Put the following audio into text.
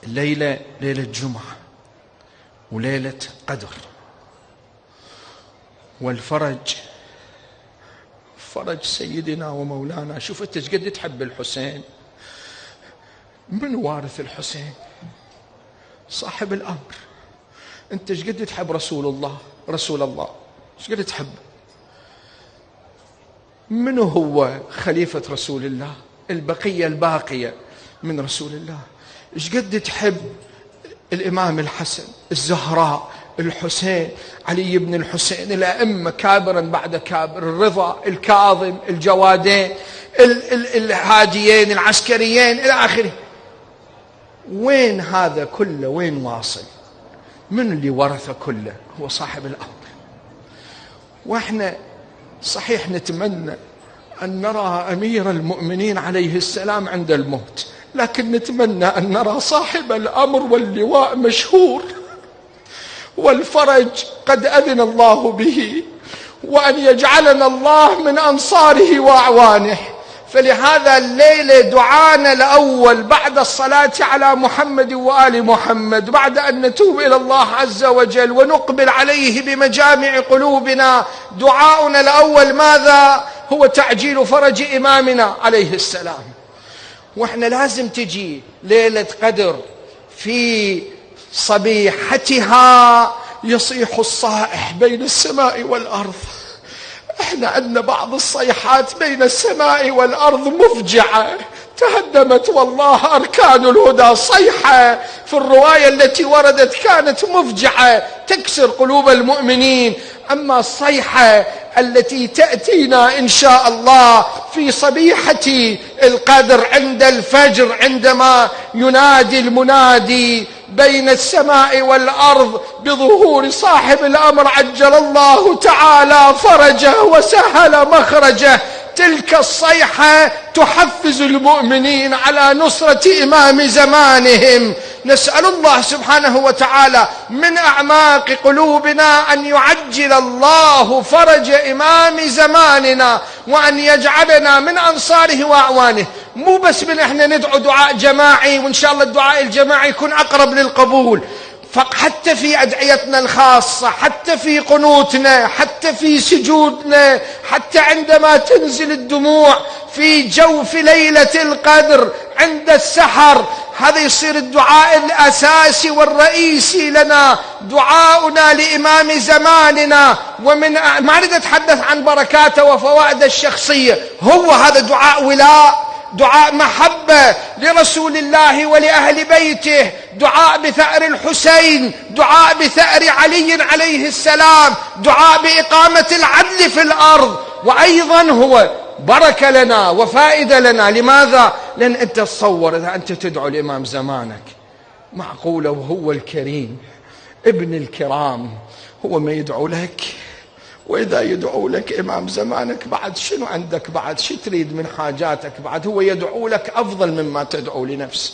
الليلة ليلة جمعة وليلة قدر، والفرج فرج سيدنا ومولانا. شوف انت ايش قد تحب الحسين. من وارث الحسين؟ صاحب الامر. انت ايش قد تحب رسول الله؟ رسول الله ايش قد تحب؟ من هو خليفة رسول الله؟ البقية الباقية من رسول الله. ايش قد تحب الامام الحسن، الزهراء، الحسين، علي بن الحسين، الأئمة كابرا بعد كابر، الرضا، الكاظم، الجوادين، الهاديين، العسكريين إلى آخره. وين هذا كله؟ وين واصل؟ من اللي ورث كله؟ هو صاحب الأمر. وإحنا صحيح نتمنى أن نرى أمير المؤمنين عليه السلام عند الموت، لكن نتمنى أن نرى صاحب الأمر واللواء مشهور، والفرج قد أذن الله به، وأن يجعلنا الله من أنصاره وأعوانه. فلهذا الليلة دعانا الأول بعد الصلاة على محمد وآل محمد، بعد أن نتوب إلى الله عز وجل ونقبل عليه بمجامع قلوبنا، دعاؤنا الأول ماذا؟ هو تعجيل فرج إمامنا عليه السلام. وإحنا لازم تجي ليلة قدر في صبيحتها يصيح الصائح بين السماء والأرض. احنا عندنا بعض الصيحات بين السماء والأرض مفجعة، تهدمت والله أركان الهدى. صيحة في الرواية التي وردت كانت مفجعة تكسر قلوب المؤمنين. أما الصيحة التي تأتينا إن شاء الله في صبيحة القدر عند الفجر، عندما ينادي المنادي بين السماء والأرض بظهور صاحب الأمر عجل الله تعالى فرجه وسهل مخرجه، تلك الصيحة تحفز المؤمنين على نصرة إمام زمانهم. نسأل الله سبحانه وتعالى من أعماق قلوبنا أن يعجل الله فرج إمام زماننا، وأن يجعلنا من أنصاره وأعوانه. مو بس من إحنا ندعو دعاء جماعي، وإن شاء الله الدعاء الجماعي يكون أقرب للقبول، حتى في أدعيتنا الخاصة، حتى في قنوتنا، حتى في سجودنا، حتى عندما تنزل الدموع في جوف ليلة القدر عند السحر. هذا يصير الدعاء الأساسي والرئيسي لنا، دعاؤنا لإمام زماننا. ومن ما أريد أتحدث عن بركاته وفوائده الشخصية، هو هذا دعاء ولاء، دعاء محبة لرسول الله ولأهل بيته، دعاء بثأر الحسين، دعاء بثأر علي عليه السلام، دعاء بإقامة العدل في الأرض. وأيضا هو بركة لنا وفائدة لنا. لماذا؟ لأن أنت تصور إذا أنت تدعو لإمام زمانك، معقولة وهو الكريم ابن الكرام هو ما يدعو لك؟ وإذا يدعو لك إمام زمانك بعد شنو عندك؟ بعد شو تريد من حاجاتك؟ بعد هو يدعو لك أفضل مما تدعو لنفسك.